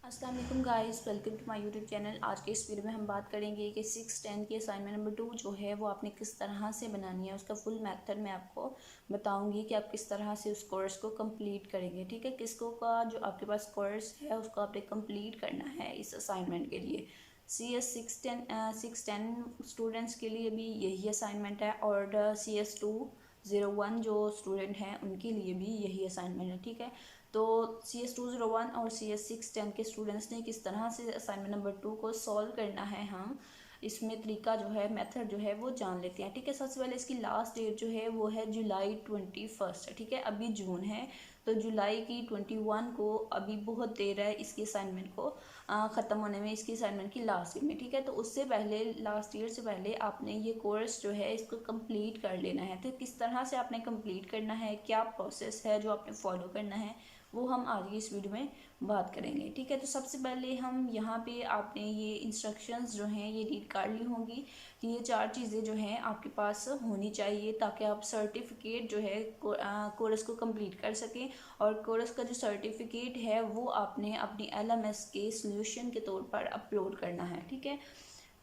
अस्सलाम वालेकुम guys, welcome to my YouTube channel. आज के इस वीडियो में हम बात करेंगे कि 6-10 की असाइनमेंट नंबर 2 जो है वो आपने किस तरह से बनानी है। उसका फुल मेथड मैं आपको बताऊंगी कि आप किस तरह से उस कोर्स को कंप्लीट करेंगे। ठीक है, किसको का जो आपके पास कोर्स है उसको आपने कंप्लीट करना है इस असाइनमेंट के लिए। CS 610 स्टूडेंट्स के लिए भी यही असाइनमेंट है और CS 201 जो स्टूडेंट हैं उनके लिए भी यही असाइनमेंट है। ठीक है, तो CS 201 और CS 610 के स्टूडेंट्स ने किस तरह से असाइनमेंट नंबर 2 को सॉल्व करना है, हम इसमें तरीका जो है, मेथड जो है वो जान लेते हैं। ठीक है, सबसे पहले इसकी लास्ट डेट जो है वो है जुलाई 21 है। ठीक है, अभी जून है तो जुलाई की 21 को अभी बहुत देर है इसकी असाइनमेंट को ख़त्म होने में, इसकी असाइनमेंट की लास्ट डेट में। ठीक है, तो उससे पहले लास्ट ईयर से पहले आपने ये कोर्स जो है इसको कंप्लीट कर लेना है। तो किस तरह से आपने कंप्लीट करना है, क्या प्रोसेस है जो आपने फॉलो करना है, वो हम आज की इस वीडियो में बात करेंगे। ठीक है, तो सबसे पहले हम यहाँ पे आपने ये इंस्ट्रक्शंस जो हैं ये रीड कर ली होंगी कि ये 4 चीज़ें जो हैं आपके पास होनी चाहिए ताकि आप सर्टिफिकेट जो है कोर्स को कंप्लीट कर सकें। और कोर्स का जो सर्टिफिकेट है वो आपने अपनी LMS के सोल्यूशन के तौर पर अपलोड करना है। ठीक है,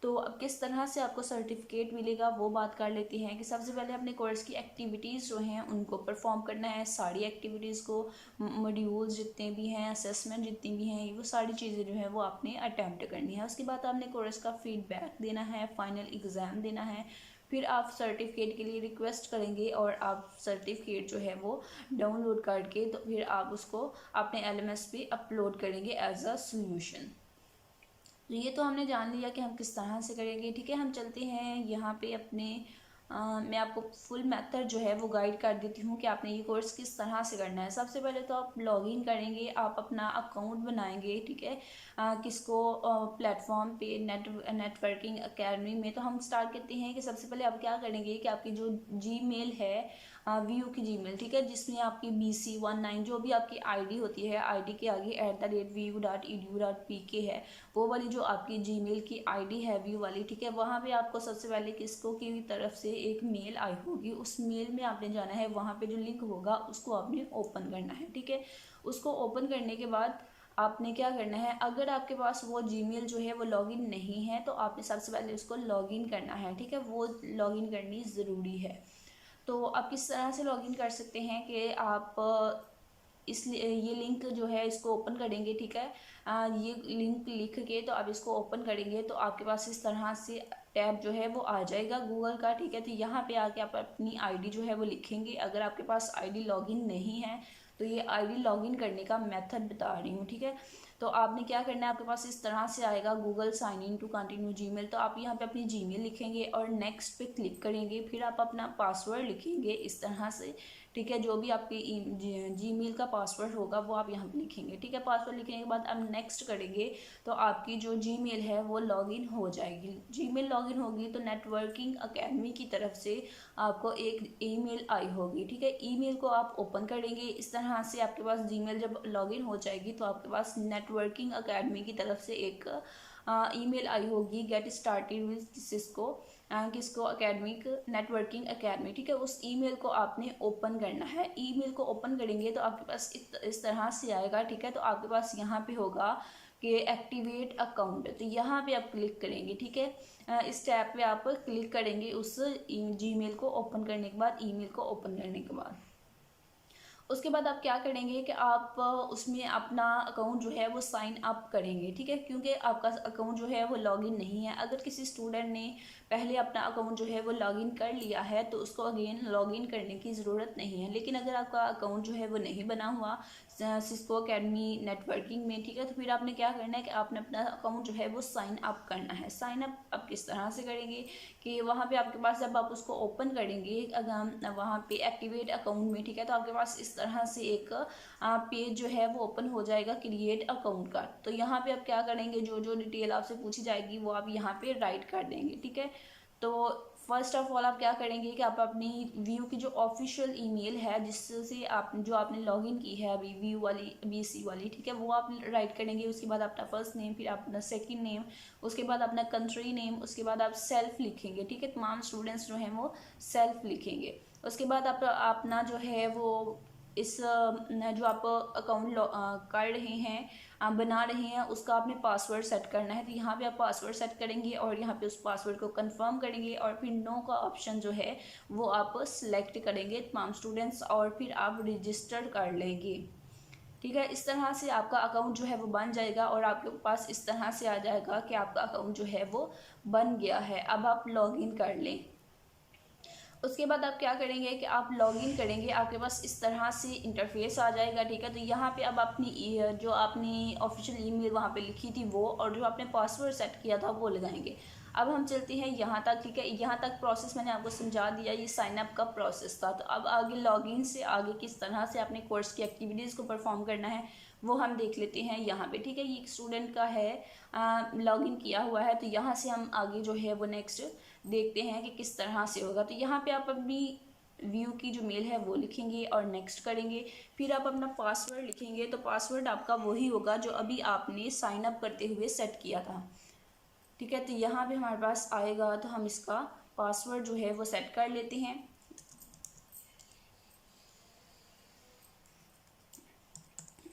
तो अब किस तरह से आपको सर्टिफिकेट मिलेगा वो बात कर लेते हैं कि सबसे पहले अपने कोर्स की एक्टिविटीज़ जो हैं उनको परफॉर्म करना है। सारी एक्टिविटीज़ को, मॉड्यूल्स जितने भी हैं, असेसमेंट जितनी भी हैं, वो सारी चीज़ें जो है वो आपने अटैम्प्ट करनी है। उसके बाद आपने कोर्स का फीडबैक देना है, फाइनल एग्ज़ाम देना है, फिर आप सर्टिफिकेट के लिए रिक्वेस्ट करेंगे और आप सर्टिफिकेट जो है वो डाउनलोड करके तो फिर आप उसको अपने LMS पे अपलोड करेंगे एज अ सोल्यूशन। तो ये तो हमने जान लिया कि हम किस तरह से करेंगे। ठीक है, हम चलते हैं यहाँ पे अपने मैं आपको फुल मेथड जो है वो गाइड कर देती हूँ कि आपने ये कोर्स किस तरह से करना है। सबसे पहले तो आप लॉगिन करेंगे, आप अपना अकाउंट बनाएंगे। ठीक है, किसको प्लेटफॉर्म पे नेटवर्किंग एकेडमी में। तो हम स्टार्ट करते हैं कि सबसे पहले आप क्या करेंगे कि आपकी जो जीमेल है, VU की जीमेल, ठीक है, जिसमें आपकी BC19 जो भी आपकी ID होती है, ID के आगे @vu.edu.pk है, वो वाली जो आपकी जीमेल की ID है व्यू वाली। ठीक है, वहाँ पे आपको सबसे पहले किसको की तरफ से एक मेल आई होगी, उस मेल में आपने जाना है, वहाँ पे जो लिंक होगा उसको आपने ओपन करना है। ठीक है, उसको ओपन करने के बाद आपने क्या करना है, अगर आपके पास वो जीमेल जो है वो लॉगिन नहीं है तो आपने सबसे पहले उसको लॉगिन करना है। ठीक है, वो लॉगिन करनी ज़रूरी है। तो आप किस तरह से लॉगिन कर सकते हैं कि आप इसलिए ये लिंक जो है इसको ओपन करेंगे। ठीक है, ये लिंक लिख के तो आप इसको ओपन करेंगे तो आपके पास इस तरह से टैब जो है वो आ जाएगा गूगल का। ठीक है, तो यहाँ पे आके आप अपनी ID जो है वो लिखेंगे। अगर आपके पास ID लॉगिन नहीं है तो ये ID लॉगिन करने का मेथड बता रही हूँ। ठीक है, तो आपने क्या करना है, आपके पास इस तरह से आएगा Google sign in to continue Gmail. तो आप यहाँ पे अपनी जीमेल लिखेंगे और नेक्स्ट पे क्लिक करेंगे, फिर आप अपना पासवर्ड लिखेंगे इस तरह से। ठीक है, जो भी आपकी जीमेल का पासवर्ड होगा वो आप यहाँ पे लिखेंगे। ठीक है, पासवर्ड लिखने के बाद आप नेक्स्ट करेंगे तो आपकी जो जीमेल है वो लॉगिन हो जाएगी। जीमेल लॉगिन होगी तो नेटवर्किंग एकेडमी की तरफ से आपको एक ईमेल आई होगी। ठीक है, ईमेल को आप ओपन करेंगे इस तरह से। आपके पास जीमेल जब लॉगिन हो जाएगी तो आपके पास नेटवर्किंग एकेडमी की तरफ से एक ईमेल आई होगी, गेट स्टार्टेड विद किसको एकेडमिक नेटवर्किंग एकेडमी। ठीक है, उस ईमेल को आपने ओपन करना है। ईमेल को ओपन करेंगे तो आपके पास इस तरह से आएगा। ठीक है, तो आपके पास यहाँ पे होगा कि एक्टिवेट अकाउंट, तो यहाँ पे आप क्लिक करेंगे। ठीक है, इस टैब पे आप क्लिक करेंगे उस जीमेल को ओपन करने के बाद, ईमेल को ओपन करने के बाद। उसके बाद आप क्या करेंगे कि आप उसमें अपना अकाउंट जो है वो साइन अप करेंगे। ठीक है, क्योंकि आपका अकाउंट जो है वो लॉगिन नहीं है। अगर किसी स्टूडेंट ने पहले अपना अकाउंट जो है वो लॉगिन कर लिया है तो उसको अगेन लॉगिन करने की ज़रूरत नहीं है। लेकिन अगर आपका अकाउंट जो है वो नहीं बना हुआ सिस्को एकेडमी नेटवर्किंग में, ठीक है, तो फिर आपने क्या करना है कि आपने अपना अकाउंट जो है वो साइन अप करना है। साइन अप आप किस तरह से करेंगे कि वहाँ पे आपके पास जब आप उसको ओपन करेंगे वहाँ पे एक्टिवेट अकाउंट में, ठीक है, तो आपके पास इस तरह से एक पेज जो है वो ओपन हो जाएगा, क्रिएट अकाउंट का। तो यहाँ पे आप क्या करेंगे, जो जो डिटेल आपसे पूछी जाएगी वो आप यहाँ पे राइट कर देंगे। ठीक है, तो फर्स्ट ऑफ ऑल आप क्या करेंगे कि आप अपनी व्यू की जो ऑफिशियल ईमेल है जिससे आप जो आपने लॉगिन की है अभी व्यू वाली BC वाली, ठीक है, वो आप राइट करेंगे। उसके बाद अपना फर्स्ट नेम, फिर अपना सेकंड नेम, उसके बाद अपना कंट्री नेम, उसके बाद आप सेल्फ लिखेंगे। ठीक है, तमाम स्टूडेंट्स जो हैं वो सेल्फ लिखेंगे। उसके बाद आप अपना जो है वो इस जो आप अकाउंट कर रहे हैं, आप बना रहे हैं, उसका आपने पासवर्ड सेट करना है। तो यहाँ पे आप पासवर्ड सेट करेंगे और यहाँ पे उस पासवर्ड को कंफर्म करेंगे और फिर नो का ऑप्शन जो है वो आप सिलेक्ट करेंगे तमाम स्टूडेंट्स, और फिर आप रजिस्टर कर लेंगे। ठीक है, इस तरह से आपका अकाउंट जो है वो बन जाएगा और आपके पास इस तरह से आ जाएगा कि आपका अकाउंट जो है वो बन गया है। अब आप लॉगिन कर लें। उसके बाद आप क्या करेंगे कि आप लॉगिन करेंगे, आपके पास इस तरह से इंटरफेस आ जाएगा। ठीक है, तो यहाँ पे अब अपनी जो आपने ऑफिशियल ईमेल वहाँ पे लिखी थी वो, और जो आपने पासवर्ड सेट किया था वो लगाएंगे। अब हम चलते हैं यहाँ तक। ठीक है, यहाँ तक प्रोसेस मैंने आपको समझा दिया, ये साइन अप का प्रोसेस था। तो अब आगे लॉगिन से आगे किस तरह से अपने कोर्स की एक्टिविटीज़ को परफॉर्म करना है वो हम देख लेते हैं यहाँ पे। ठीक है, ये एक स्टूडेंट का है, लॉगिन किया हुआ है। तो यहाँ से हम आगे जो है वो नेक्स्ट देखते हैं कि किस तरह से होगा। तो यहाँ पे आप अपनी व्यू की जो मेल है वो लिखेंगे और नेक्स्ट करेंगे। फिर आप अपना पासवर्ड लिखेंगे। तो पासवर्ड आपका वही होगा जो अभी आपने साइन अप करते हुए सेट किया था। ठीक है, तो यहाँ पे हमारे पास आएगा, तो हम इसका पासवर्ड जो है वो सेट कर लेते हैं।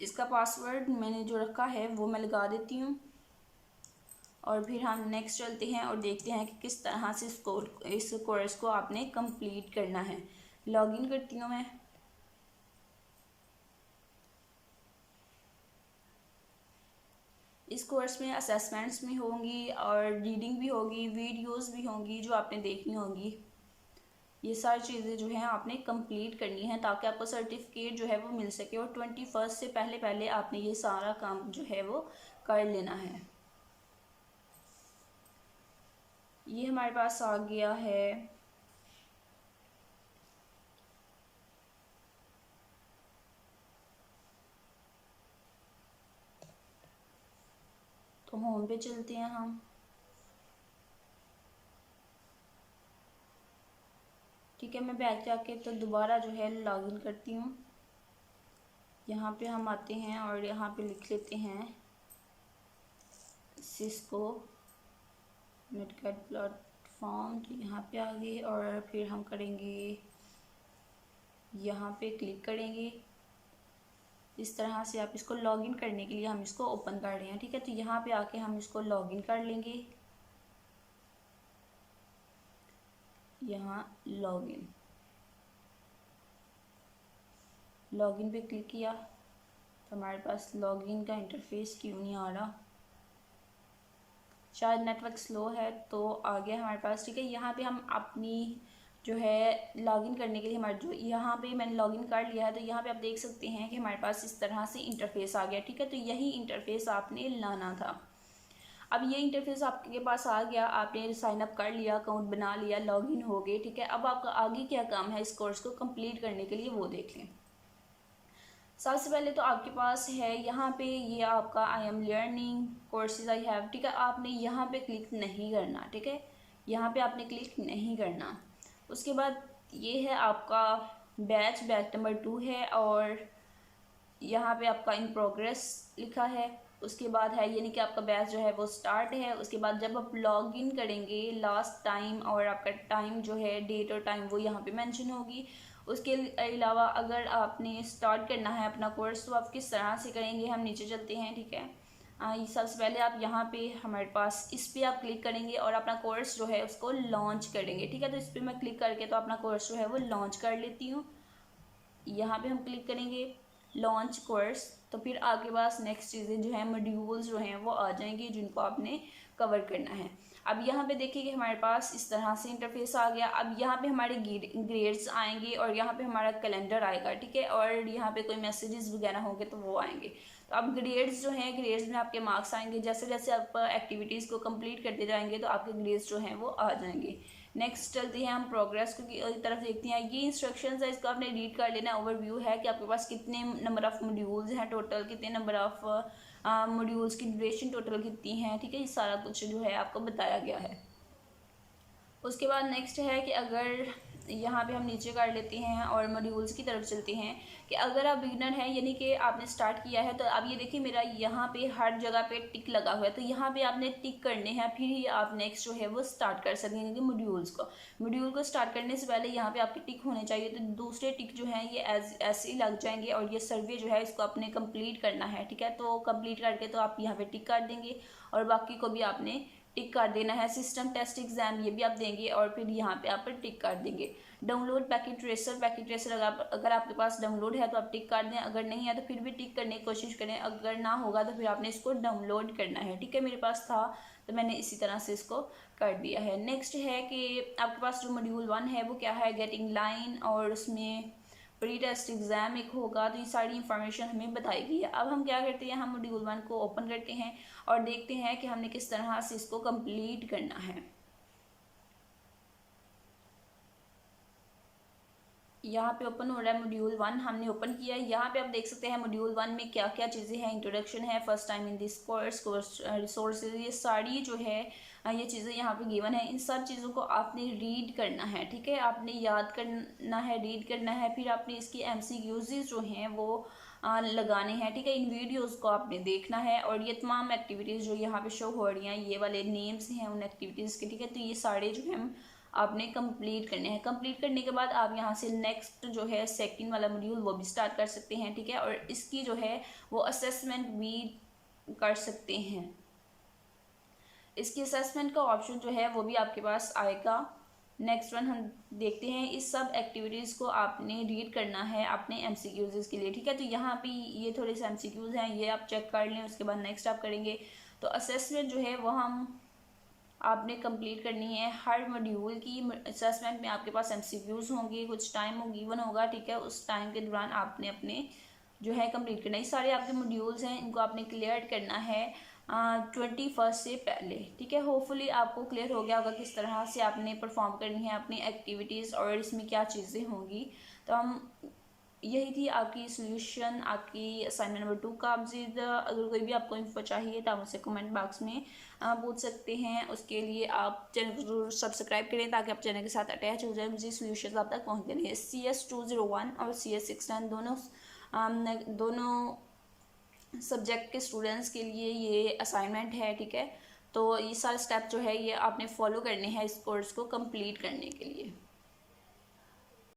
इसका पासवर्ड मैंने जो रखा है वो मैं लगा देती हूँ और फिर हम नेक्स्ट चलते हैं और देखते हैं कि किस तरह से इस कोर्स को आपने कंप्लीट करना है। लॉगिन करती हूँ मैं। इस कोर्स में असेसमेंट्स भी होंगी और रीडिंग भी होगी, वीडियोस भी होंगी जो आपने देखनी होंगी। ये सारी चीज़ें जो हैं आपने कंप्लीट करनी है ताकि आपको सर्टिफिकेट जो है वो मिल सके, और 21 से पहले पहले आपने ये सारा काम जो है वो कर लेना है। ये हमारे पास आ गया है। तो होम पे चलते हैं हम। ठीक है, मैं बैक जाके तो दोबारा जो है लॉगिन करती हूँ। यहाँ पे हम आते हैं और यहाँ पे लिख लेते हैं सिस्को नेटकैट प्लेटफॉर्म। तो यहाँ पे आ गए और फिर हम करेंगे, यहाँ पे क्लिक करेंगे। इस तरह से आप इसको लॉगिन करने के लिए हम इसको ओपन कर रहे हैं। ठीक है, तो यहाँ पे आके हम इसको लॉगिन कर लेंगे। यहाँ लॉगिन पे क्लिक किया तो हमारे पास लॉगिन का इंटरफेस क्यों नहीं आ रहा, शायद नेटवर्क स्लो है। तो आ गया हमारे पास। ठीक है, यहाँ पे हम अपनी जो है लॉगिन करने के लिए हमारे जो यहाँ पे मैंने लॉगिन कर लिया है, तो यहाँ पे आप देख सकते हैं कि हमारे पास इस तरह से इंटरफेस आ गया। ठीक है, तो यही इंटरफेस आपने लाना था। अब ये इंटरफेस आपके पास आ गया, आपने साइन अप कर लिया, अकाउंट बना लिया, लॉगिन हो गए। ठीक है, अब आपका आगे क्या काम है इस कोर्स को कंप्लीट करने के लिए वो देख लें। सबसे पहले तो आपके पास है यहाँ पे ये आपका I am learning courses I have. ठीक है, आपने यहाँ पे क्लिक नहीं करना। ठीक है, यहाँ पे आपने क्लिक नहीं करना। उसके बाद ये है आपका बैच नंबर 2 है और यहाँ पे आपका इन प्रोग्रेस लिखा है। उसके बाद है यानी कि आपका बैच जो है वो स्टार्ट है। उसके बाद जब आप लॉग इन करेंगे लास्ट टाइम और आपका टाइम जो है डेट और टाइम वो यहाँ पे मेंशन होगी। उसके अलावा अगर आपने स्टार्ट करना है अपना कोर्स तो आप किस तरह से करेंगे, हम नीचे चलते हैं। ठीक है, सबसे पहले आप यहाँ पे हमारे पास इस पर आप क्लिक करेंगे और अपना कोर्स जो है उसको लॉन्च करेंगे। ठीक है, तो इस पर मैं क्लिक करके तो अपना कोर्स जो है वो लॉन्च कर लेती हूँ। यहाँ पे हम क्लिक करेंगे लॉन्च कोर्स, तो फिर आपके पास नेक्स्ट चीज़ें जो हैं मॉड्यूल्स जो हैं वो आ जाएंगी जिनको आपने कवर करना है। अब यहाँ पे देखिए कि हमारे पास इस तरह से इंटरफेस आ गया। अब यहाँ पे हमारे ग्रेड्स आएंगे और यहाँ पे हमारा कैलेंडर आएगा। ठीक है, और यहाँ पे कोई मैसेजेस वगैरह होंगे तो वो आएंगे। तो अब ग्रेड्स जो हैं, ग्रेड्स में आपके मार्क्स आएंगे। जैसे जैसे आप एक्टिविटीज़ को कंप्लीट करते जाएंगे तो आपके ग्रेड्स जो हैं वो आ जाएंगे। नेक्स्ट चलते हैं हम प्रोग्रेस की तरफ देखते हैं। ये इंस्ट्रक्शंस है, इसको आपने रीड कर लेना। ओवरव्यू है कि आपके पास कितने नंबर ऑफ़ मॉड्यूल्स हैं टोटल, कितने नंबर ऑफ़ मॉड्यूल्स की ड्यूरेशन टोटल कितनी है। ठीक है, ये सारा कुछ जो है आपको बताया गया है। उसके बाद नेक्स्ट है कि अगर यहाँ पे हम नीचे कर लेते हैं और मॉड्यूल्स की तरफ चलते हैं कि अगर आप बिगिनर हैं यानी कि आपने स्टार्ट किया है, तो अब ये देखिए मेरा यहाँ पे हर जगह पे टिक लगा हुआ है, तो यहाँ पे आपने टिक करने हैं, फिर ही आप नेक्स्ट जो है वो स्टार्ट कर सकेंगे मॉड्यूल को स्टार्ट करने से पहले यहाँ पे आपके टिक होने चाहिए। तो दूसरे टिक जो है ये ऐसे ही लग जाएंगे और ये सर्वे जो है इसको आपने कंप्लीट करना है, ठीक है। तो कंप्लीट करके तो आप यहाँ पे टिक कर देंगे और बाकी को भी आपने टिक कर देना है। सिस्टम टेस्ट एग्जाम ये भी आप देंगे और फिर यहाँ पे आप टिक कर देंगे। डाउनलोड पैकेट ट्रेसर अगर आपके पास डाउनलोड है तो आप टिक कर दें, अगर नहीं है तो फिर भी टिक करने की कोशिश करें, अगर ना होगा तो फिर आपने इसको डाउनलोड करना है, ठीक है। मेरे पास था तो मैंने इसी तरह से इसको कर दिया है। नेक्स्ट है कि आपके पास जो मॉड्यूल 1 है वो क्या है, गेटिंग लाइन, और उसमें प्री टेस्ट एग्जाम एक होगा, तो ये सारी इंफॉर्मेशन हमें बताएगी। अब हम क्या करते हैं, हम मॉड्यूल 1 को ओपन करते हैं और देखते हैं कि हमने किस तरह से इसको कंप्लीट करना है। यहाँ पे ओपन हो रहा है मॉड्यूल 1, हमने ओपन किया है। यहाँ पे आप देख सकते हैं मॉड्यूल 1 में क्या क्या चीज़ें हैं। इंट्रोडक्शन है, first time in this course resources, ये सारी जो है ये चीज़ें यहाँ पे गिवन है। इन सब चीज़ों को आपने रीड करना है, ठीक है, आपने याद करना है, रीड करना है, फिर आपने इसकी MCQs जो हैं वो लगाने हैं, ठीक है। इन वीडियोस को आपने देखना है और ये तमाम एक्टिविटीज़ जो यहाँ पे शो हो रही हैं, ये वाले नेम्स हैं उन एक्टिविटीज़ के, ठीक है। तो ये सारे जो हैं आपने कंप्लीट करने हैं। कंप्लीट करने के बाद आप यहाँ से नेक्स्ट जो है सेकंड वाला मॉड्यूल वो भी स्टार्ट कर सकते हैं, ठीक है। और इसकी जो है वो असेसमेंट भी कर सकते हैं। इसकी असेसमेंट का ऑप्शन जो है वो भी आपके पास आएगा। नेक्स्ट वन हम देखते हैं। इस सब एक्टिविटीज़ को आपने रीड करना है अपने MCQs के लिए, ठीक है। तो यहाँ पे ये थोड़े से MCQs हैं, ये आप चेक कर लें, उसके बाद नेक्स्ट आप करेंगे। तो असेसमेंट जो है वो आपने कंप्लीट करनी है। हर मॉड्यूल की असेसमेंट में आपके पास MCQs होंगे, कुछ टाइम गिवन होगा, ठीक है। उस टाइम के दौरान आपने अपने जो है कंप्लीट करना है। ये सारे आपके मॉड्यूल्स हैं, इनको आपने क्लियर करना है 21 से पहले, ठीक है। होपफुली आपको क्लियर हो गया होगा किस तरह से आपने परफॉर्म करनी है अपनी एक्टिविटीज़ और इसमें क्या चीज़ें होंगी। तो यही थी आपकी सोल्यूशन आपकी असाइनमेंट नंबर 2 का। मज़ीद अगर कोई भी आपको इन्फो चाहिए तो आप मुझसे कमेंट बॉक्स में पूछ सकते हैं। उसके लिए आप चैनल को जरूर सब्सक्राइब करें ताकि आप चैनल के साथ अटैच हो जाए, मुझे सोल्यूशन आप तक पहुँचते रहे। CS 201 और CS 69 दोनों सब्जेक्ट के स्टूडेंट्स के लिए ये असाइनमेंट है, ठीक है। तो ये सारे स्टेप जो है ये आपने फॉलो करने हैं इस कोर्स को कंप्लीट करने के लिए।